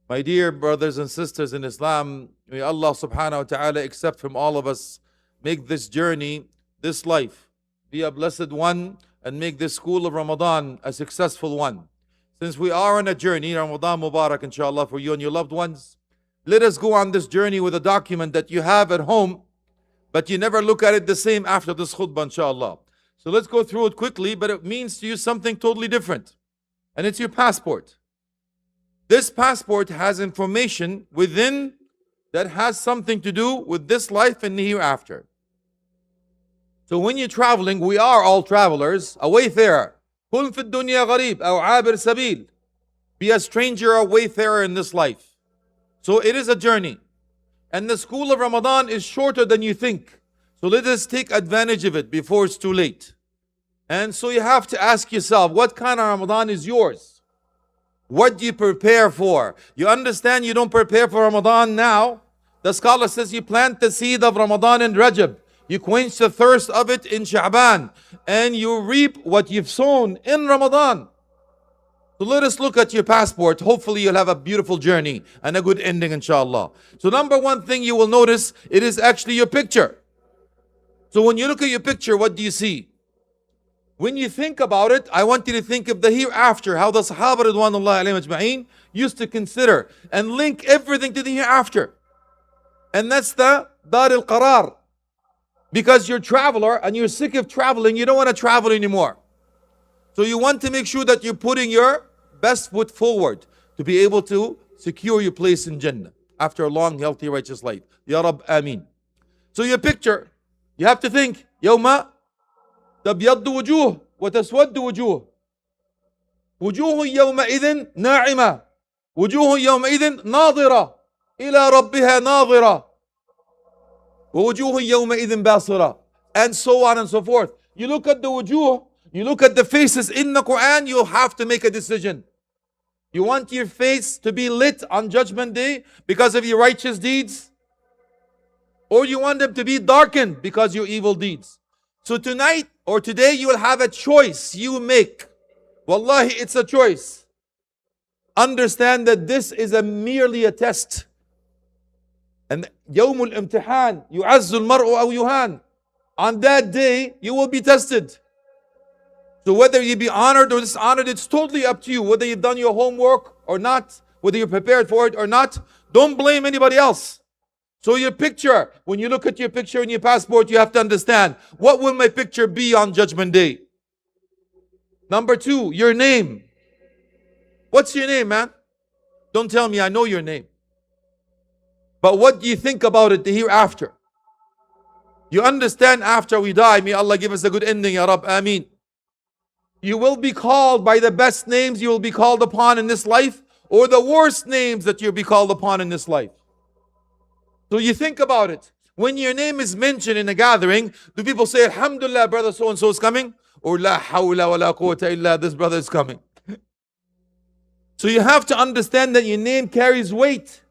My dear brothers and sisters in Islam, may Allah subhanahu wa ta'ala accept from all of us, make this journey, this life, be a blessed one, and make this school of Ramadan a successful one. Since we are on a journey, Ramadan Mubarak inshallah for you and your loved ones, let us go on this journey with a document that you have at home, but you never look at it the same after this khutbah inshallah. So let's go through it quickly, but it means to you something totally different. And it's your passport. This passport has information within that has something to do with this life and the hereafter. So when you're traveling, we are all travelers, a wayfarer. كن في الدنيا غريب أو عابر سبيل. Be a stranger or wayfarer in this life. So it is a journey. And the school of Ramadan is shorter than you think. So let us take advantage of it before it's too late. And so you have to ask yourself, what kind of Ramadan is yours? What do you prepare for? You understand you don't prepare for Ramadan now. The scholar says you plant the seed of Ramadan in Rajab. You quench the thirst of it in Sha'ban. And you reap what you've sown in Ramadan. So let us look at your passport. Hopefully you'll have a beautiful journey and a good ending inshallah. So number one thing you will notice, it is actually your picture. So when you look at your picture, what do you see? When you think about it, I want you to think of the hereafter, how the Sahaba Ridwanullahi alayhim ajma'in used to consider and link everything to the hereafter. And that's the Dar al-Qarar. Because you're a traveler and you're sick of traveling, you don't want to travel anymore. So you want to make sure that you're putting your best foot forward to be able to secure your place in Jannah after a long, healthy, righteous life. Ya Rab, Ameen. So your picture, you have to think, يوم تبيض وجوه وتسود وجوه وجوه يومئذ ناعمة وجوه يومئذ ناظرة إلى ربها ناظرة ووجوه يومئذ باصرة, and so on and so forth. You look at the wujuh, you look at the faces in the Quran, you'll have to make a decision. You want your face to be lit on Judgment Day because of your righteous deeds, or you want them to be darkened because of your evil deeds. So tonight or today you will have a choice you make. Wallahi, it's a choice. Understand that this is merely a test. And يوم الامتحان يعز المرء أو يهان. On that day you will be tested. So whether you be honored or dishonored, it's totally up to you. Whether you've done your homework or not, whether you're prepared for it or not, don't blame anybody else. So your picture, when you look at your picture in your passport, you have to understand, what will my picture be on Judgment Day? Number two, your name. What's your name, man? Don't tell me I know your name. But what do you think about it the hereafter? You understand after we die, may Allah give us a good ending, Ya Rab, Ameen. You will be called by the best names you will be called upon in this life, or the worst names that you'll be called upon in this life. So you think about it. When your name is mentioned in a gathering, do people say, Alhamdulillah, brother so-and-so is coming? Or La hawla wa la quwwata illa, this brother is coming. So you have to understand that your name carries weight.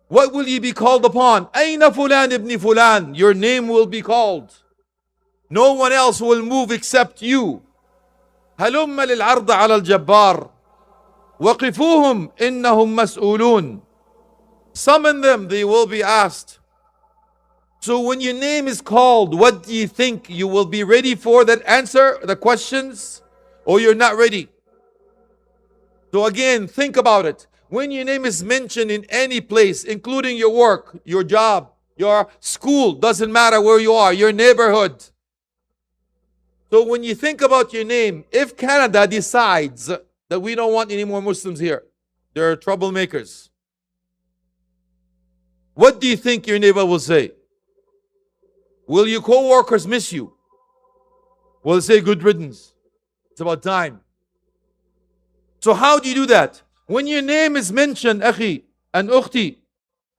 What will you be called upon? Ayna fulan ibn fulan. Your name will be called. No one else will move except you. هلم للعرض على الجبار وقفوهم إنهم مسؤولون. Summon them, they will be asked. So when your name is called, what do you think? You will be ready for that answer, the questions, or you're not ready? So again, think about it. When your name is mentioned in any place, including your work, your job, your school, doesn't matter where you are, your neighborhood. So when you think about your name, if Canada decides that we don't want any more Muslims here, they're troublemakers, what do you think your neighbor will say? Will your co-workers miss you? Will they say good riddance? It's about time. So how do you do that? When your name is mentioned, akhi and ukhti,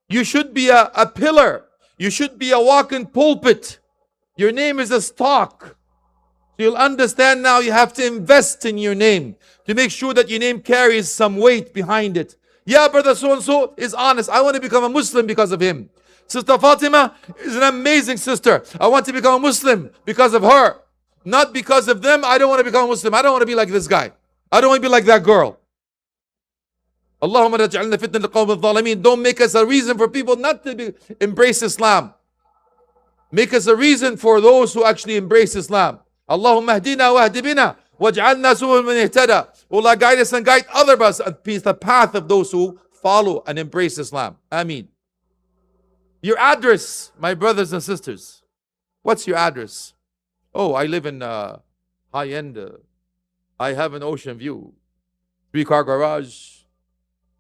you should be a pillar. You should be a walking pulpit. Your name is a stock. So you'll understand now you have to invest in your name to make sure that your name carries some weight behind it. Yeah, brother so-and-so is honest. I want to become a Muslim because of him. Sister Fatima is an amazing sister. I want to become a Muslim because of her. Not because of them. I don't want to become a Muslim. I don't want to be like this guy. I don't want to be like that girl. Allahumma la taj'alna fitnatan liqawmi adh-dhalimin. Don't make us a reason for people not to embrace Islam. Make us a reason for those who actually embrace Islam. Allahumma hdina wa hdi bina waj'alna subul man ihtada. Allah, guide us and guide other of us and the path of those who follow and embrace Islam. Ameen. Your address, my brothers and sisters. What's your address? Oh, I live in high-end. I have an ocean view. 3-car garage.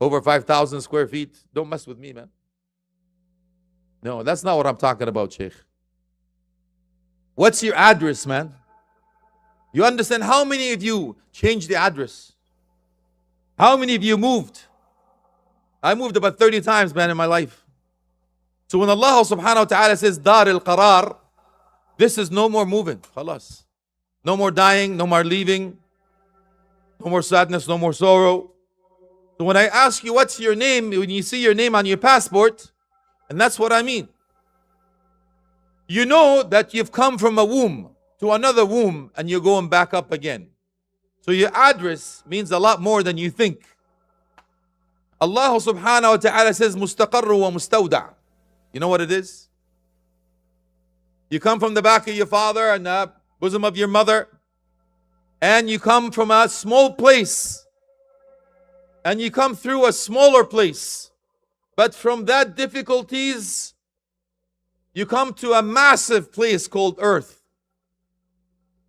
Over 5,000 square feet. Don't mess with me, man. No, that's not what I'm talking about, Sheikh. What's your address, man? You understand how many of you changed the address? How many of you moved? I moved about 30 times, man, in my life. So when Allah subhanahu wa ta'ala says, Dar al-Qarar, this is no more moving. Khalas. No more dying, no more leaving, no more sadness, no more sorrow. So when I ask you what's your name, when you see your name on your passport, and that's what I mean. You know that you've come from a womb to another womb and you're going back up again. So your address means a lot more than you think. Allah subhanahu wa ta'ala says, Mustaqarru wa mustawda'. You know what it is? You come from the back of your father and the bosom of your mother, and you come from a small place, and you come through a smaller place. But from that difficulties, you come to a massive place called earth.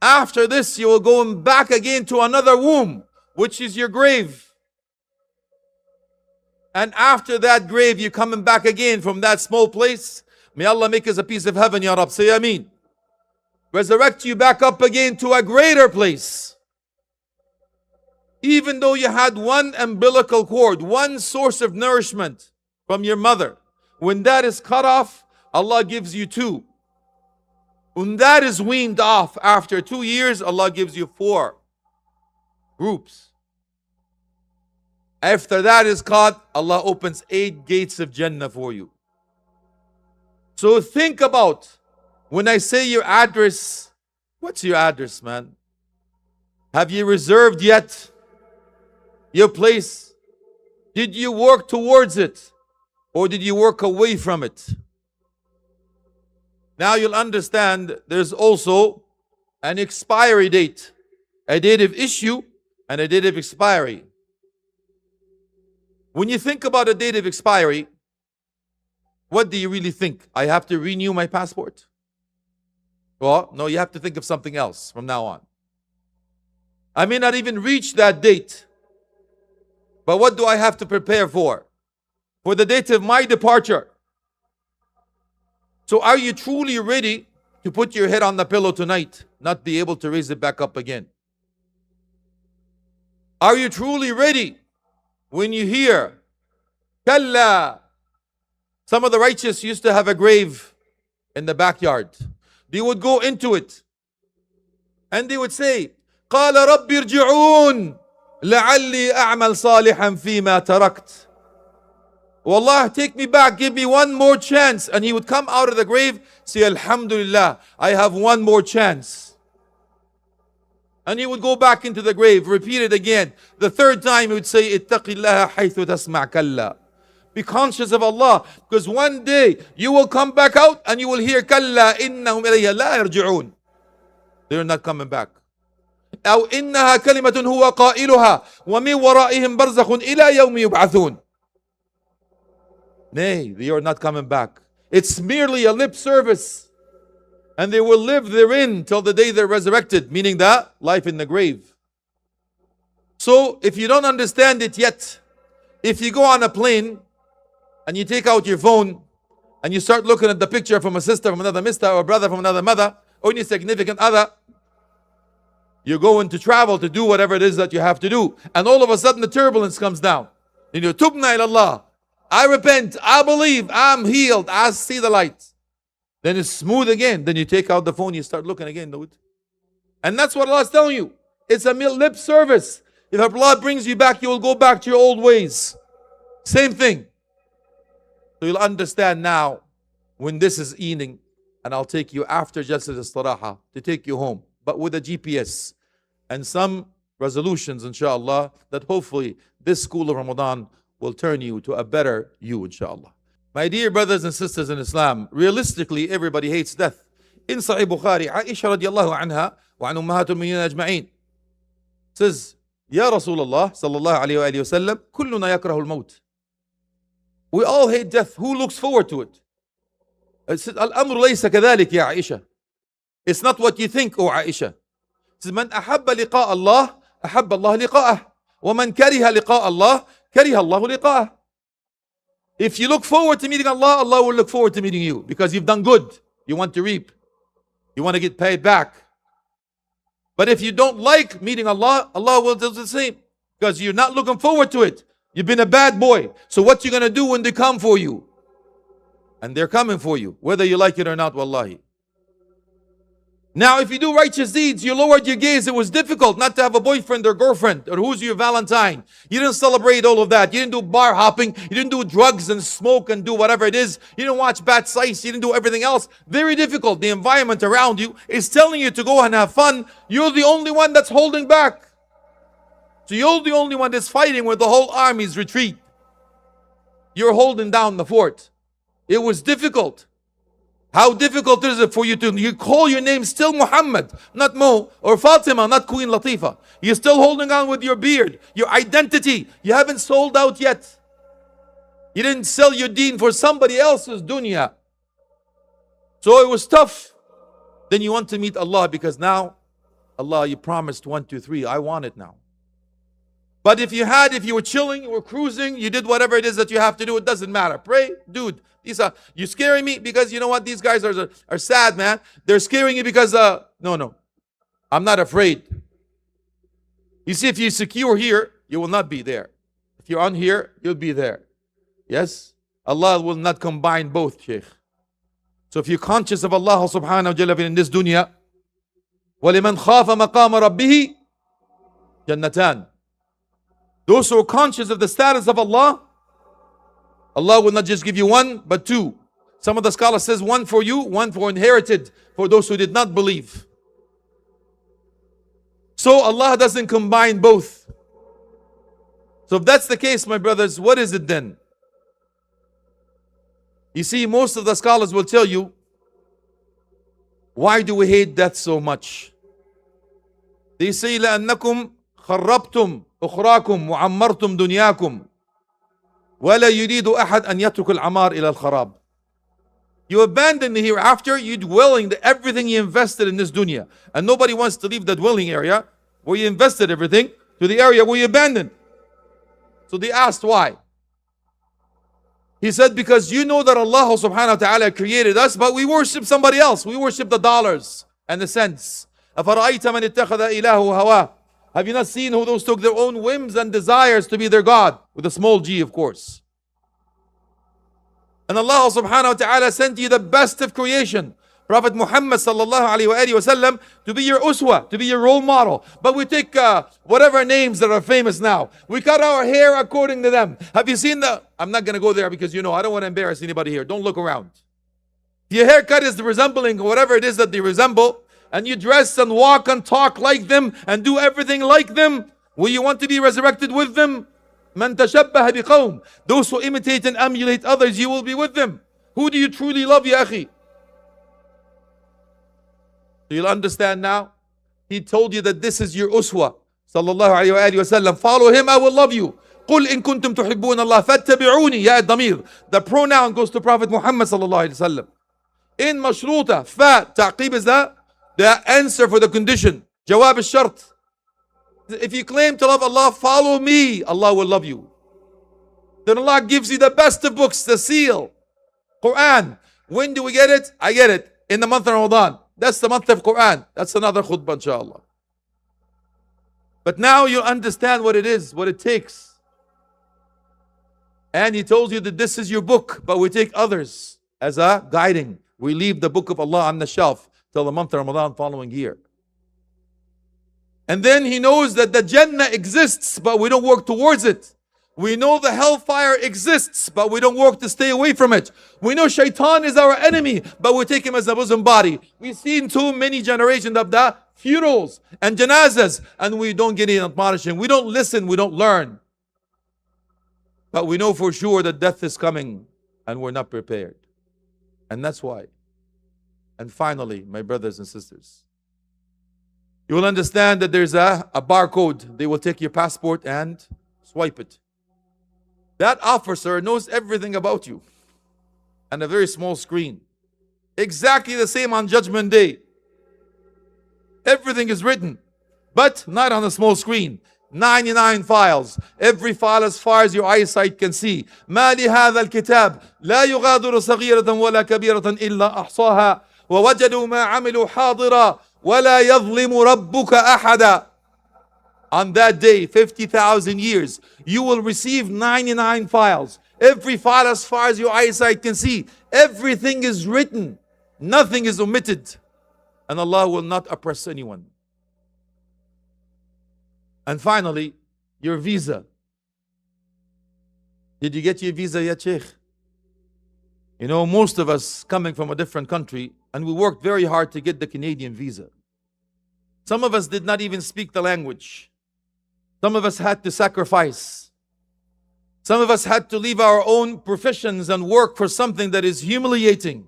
After this, you will go back again to another womb, which is your grave. And after that grave, you're coming back again from that small place. May Allah make us a piece of heaven, Ya Rab. Say Ameen. Resurrect you back up again to a greater place. Even though you had one umbilical cord, one source of nourishment from your mother, when that is cut off, Allah gives you 2. When that is weaned off after 2 years, Allah gives you 4 groups. After that is caught, Allah opens 8 gates of Jannah for you. So think about, when I say your address, what's your address, man? Have you reserved yet your place? Did you work towards it? Or did you work away from it? Now you'll understand there's also an expiry date, a date of issue and a date of expiry. When you think about a date of expiry, what do you really think? I have to renew my passport? Well, no, you have to think of something else from now on. I may not even reach that date, but what do I have to prepare for? For the date of my departure. So are you truly ready to put your head on the pillow tonight, not be able to raise it back up again? Are you truly ready when you hear, Kalla? Some of the righteous used to have a grave in the backyard. They would go into it and they would say, قال رب ارجعون لعلي أعمل صالحا فيما تركت. Wallah, take me back, give me one more chance. And he would come out of the grave, say, Alhamdulillah, I have one more chance. And he would go back into the grave, repeat it again. The third time he would say, اتق الله حيث تسمع كلا. Be conscious of Allah, because one day you will come back out and you will hear كلا إنهم إليها لا يرجعون. They're not coming back. أو إنها كلمة هو قائلها ومن ورائهم برزخ إلى يوم يبعثون. Nay, they are not coming back. It's merely a lip service. And they will live therein till the day they're resurrected, meaning that life in the grave. So if you don't understand it yet, if you go on a plane and you take out your phone and you start looking at the picture from a sister from another mister or a brother from another mother or any significant other, you're going to travel to do whatever it is that you have to do. And all of a sudden the turbulence comes down. You know, tubna ilallah. I repent, I believe, I'm healed, I see the light. Then it's smooth again. Then you take out the phone, you start looking again, dude. And that's what Allah is telling you. It's a lip service. If Allah brings you back, you will go back to your old ways. Same thing. So you'll understand now when this is evening, and I'll take you after Jalsat al-Istiraha to take you home, but with a GPS and some resolutions, inshallah, that hopefully this school of Ramadan will turn you to a better you, inshallah. My dear brothers and sisters in Islam, realistically, everybody hates death. In Sahih Bukhari, Aisha radiallahu anha wa an ummahatul mu'minin ajma'in says, Ya Rasulullah sallallahu alayhi wa sallam, kulluna yakrahu al-maut. We all hate death. Who looks forward to it? It says, Al-amru laysa kadhalik ya Aisha. It's not what you think, O Aisha. It says, Man ahabba liqa Allah, ahabba Allah liqa'ah. Wa man kariha liqa Allah, kariha Allah liqa'ah. If you look forward to meeting Allah, Allah will look forward to meeting you because you've done good. You want to reap. You want to get paid back. But if you don't like meeting Allah, Allah will do the same because you're not looking forward to it. You've been a bad boy. So what you going to do when they come for you? And they're coming for you, whether you like it or not, wallahi. Now, if you do righteous deeds, you lowered your gaze. It was difficult not to have a boyfriend or girlfriend, or who's your Valentine. You didn't celebrate all of that. You didn't do bar hopping. You didn't do drugs and smoke and do whatever it is. You didn't watch bad sites. You didn't do everything else. Very difficult. The environment around you is telling you to go and have fun. You're the only one that's holding back. So you're the only one that's fighting where the whole armies retreat. You're holding down the fort. It was difficult. How difficult is it for you to, you call your name still Muhammad, not Mo, or Fatima, not Queen Latifah. You're still holding on with your beard, your identity. You haven't sold out yet. You didn't sell your deen for somebody else's dunya. So it was tough. Then you want to meet Allah because now, Allah, you promised 1, 2, 3. I want it now. But if you were chilling, you were cruising, you did whatever it is that you have to do, it doesn't matter. Pray, dude. You scaring me because you know what? These guys are sad, man. They're scaring you because, no. I'm not afraid. You see, if you're secure here, you will not be there. If you're on here, you'll be there. Yes? Allah will not combine both, Shaykh. So if you're conscious of Allah subhanahu wa ta'ala in this dunya, وَلِمَنْ خَافَ مَقَامَ رَبِّهِ جَنَّتَانِ. Those who are conscious of the status of Allah, Allah will not just give you one, but two. Some of the scholars says one for you, one for inherited, for those who did not believe. So Allah doesn't combine both. So if that's the case, my brothers, what is it then? You see, most of the scholars will tell you, why do we hate death so much? They say, لأنكم خربتم أخراكم وعمرتم دنياكم ولا يريد أحد أن يترك العمار إلى الخراب. You abandon the hereafter, you dwelling everything you invested in this dunya. And nobody wants to leave the dwelling area where you invested everything to the area where you abandoned. So they asked why. He said, because you know that Allah subhanahu wa ta'ala created us, but we worship somebody else. We worship the dollars and the cents. أَفَرَأَيْتَ مَنِ اتَّخَذَ إِلَهُ هَوَاهُ. Have you not seen who those took their own whims and desires to be their God? With a small g, of course. And Allah subhanahu wa ta'ala sent you the best of creation, Prophet Muhammad sallallahu alayhi wa sallam, to be your uswa, to be your role model. But we take whatever names that are famous now. We cut our hair according to them. Have you seen I'm not going to go there because I don't want to embarrass anybody here. Don't look around. Your haircut is resembling whatever it is that they resemble, and you dress and walk and talk like them and do everything like them. Will you want to be resurrected with them? Man tashabbaha biqawm. Those who imitate and emulate others, you will be with them. Who do you truly love, ya akhi? So you'll understand now. He told you that this is your uswa. Sallallahu alayhi wa sallam. Follow him, I will love you. قُلْ إِن كُنْتُمْ تُحِبُّونَ اللَّهَ فَاتَّبِعُونِي. Ya ad-damir. The pronoun goes to Prophet Muhammad sallallahu alayhi wa sallam. In mashruta, fa, ta'qib is the answer for the condition. Jawab al-shart. If you claim to love Allah, follow me, Allah will love you. Then Allah gives you the best of books, the seal, Quran. When do we get it? I get it in the month of Ramadan. That's the month of Quran. That's another khutbah, inshallah. But now you understand what it is, what it takes. And He told you that this is your book, but we take others as a guiding. We leave the book of Allah on the shelf till the month of Ramadan following year. And then He knows that the Jannah exists, but we don't work towards it. We know the hellfire exists, but we don't work to stay away from it. We know shaitan is our enemy, but we take him as a bosom body. We've seen too many generations of the funerals and janazas, and we don't get any admonition. We don't listen, we don't learn. But we know for sure that death is coming and we're not prepared. And that's why. And finally, my brothers and sisters, you will understand that there's a barcode. They will take your passport and swipe it. That officer knows everything about you. And a very small screen. Exactly the same on Judgment Day. Everything is written, but not on a small screen. 99 files. Every file as far as your eyesight can see. ما لهذا الكتاب لا يغادر صغيرة ولا كبيرة إلا أحصاها ووجدوا ما عملوا حاضرا ولا يظلم ربك أحدا. On that day, 50,000 years, you will receive 99 files. Every file as far as your eyesight can see. Everything is written. Nothing is omitted. And Allah will not oppress anyone. And finally, your visa. Did you get your visa yet, Sheikh? You know, most of us coming from a different country, and we worked very hard to get the Canadian visa. Some of us did not even speak the language. Some of us had to sacrifice. Some of us had to leave our own professions and work for something that is humiliating,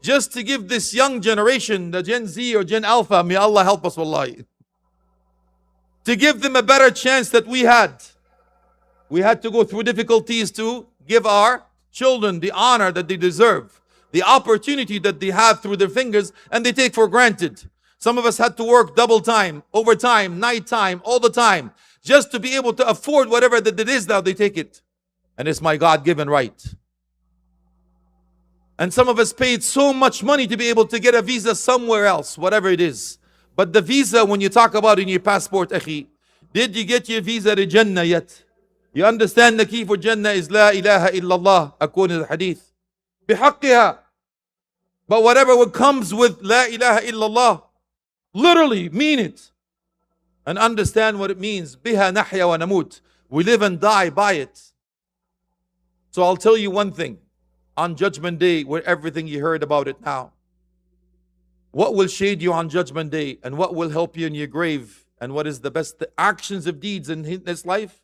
just to give this young generation, the Gen Z or Gen Alpha, may Allah help us, wallahi, to give them a better chance that we had. We had to go through difficulties to give our children the honor that they deserve, the opportunity that they have through their fingers and they take for granted. Some of us had to work double time, overtime, night time, all the time, just to be able to afford whatever that it is that they take it. And it's my God-given right. And some of us paid so much money to be able to get a visa somewhere else, whatever it is. But the visa, when you talk about in your passport, akhi, did you get your visa to Jannah yet? You understand the key for Jannah is La ilaha illallah, according to the hadith. بحقها. But whatever comes with La ilaha illallah, literally mean it. And understand what it means. Biha nahya wa namut. We live and die by it. So I'll tell you one thing. On Judgment Day, where everything you heard about it now, what will shade you on Judgment Day and what will help you in your grave and what is the best actions of deeds in this life?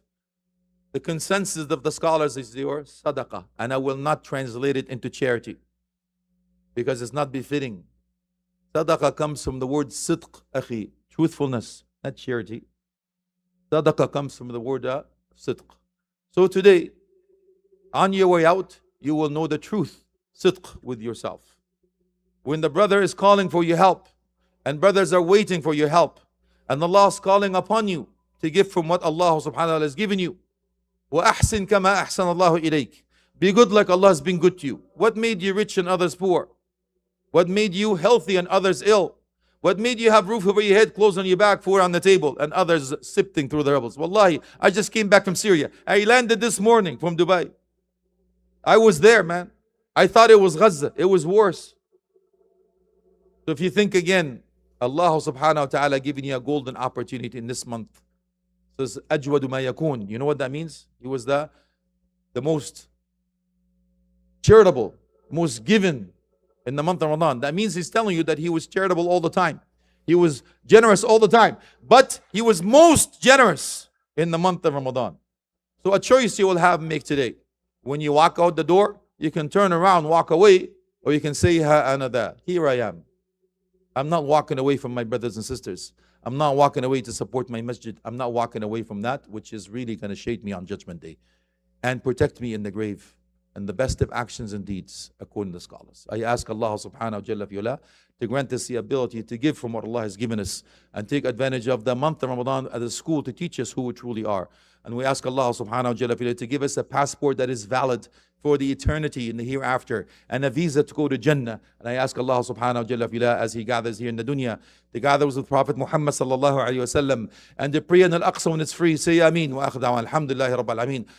The consensus of the scholars is your sadaqah. And I will not translate it into charity because it's not befitting. Sadaqah comes from the word sidq, akhi, truthfulness, not charity. Sadaqah comes from the word sidq. So today, on your way out, you will know the truth, sidq, with yourself. When the brother is calling for your help, and brothers are waiting for your help, and Allah is calling upon you to give from what Allah subhanahu wa ta'ala has given you. وَأَحْسِن كَمَا أَحْسَنَ اللَّهُ إِلَيْكَ. Be good like Allah has been good to you. What made you rich and others poor? What made you healthy and others ill? What made you have roof over your head, clothes on your back, food on the table, and others sifting through the rebels? Wallahi, I just came back from Syria. I landed this morning from Dubai. I was there, man. I thought it was Gaza. It was worse. So if you think again, Allah subhanahu wa ta'ala giving you a golden opportunity in this month. Says, Ajwadu ma yakun. You know what that means? He was the most charitable, most given in the month of Ramadan. That means he's telling you that he was charitable all the time. He was generous all the time. But he was most generous in the month of Ramadan. So a choice you will have to make today. When you walk out the door, you can turn around, walk away, or you can say, Ha anada, here I am. I'm not walking away from my brothers and sisters. I'm not walking away to support my masjid. I'm not walking away from that which is really going to shade me on Judgment Day and protect me in the grave. And the best of actions and deeds, according to scholars. I ask Allah subhanahu wa ta'ala to grant us the ability to give from what Allah has given us and take advantage of the month of Ramadan as a school to teach us who we truly are. And we ask Allah subhanahu wa ta'ala to give us a passport that is valid for the eternity in the hereafter and a visa to go to Jannah. And I ask Allah subhanahu wa ta'ala as He gathers here in the dunya, to gather with Prophet Muhammad sallallahu alayhi wa sallam and to pray in Al-Aqsa when it's free. Say Ameen. Wa akhdawa alhamdulillahi rabbil alameen.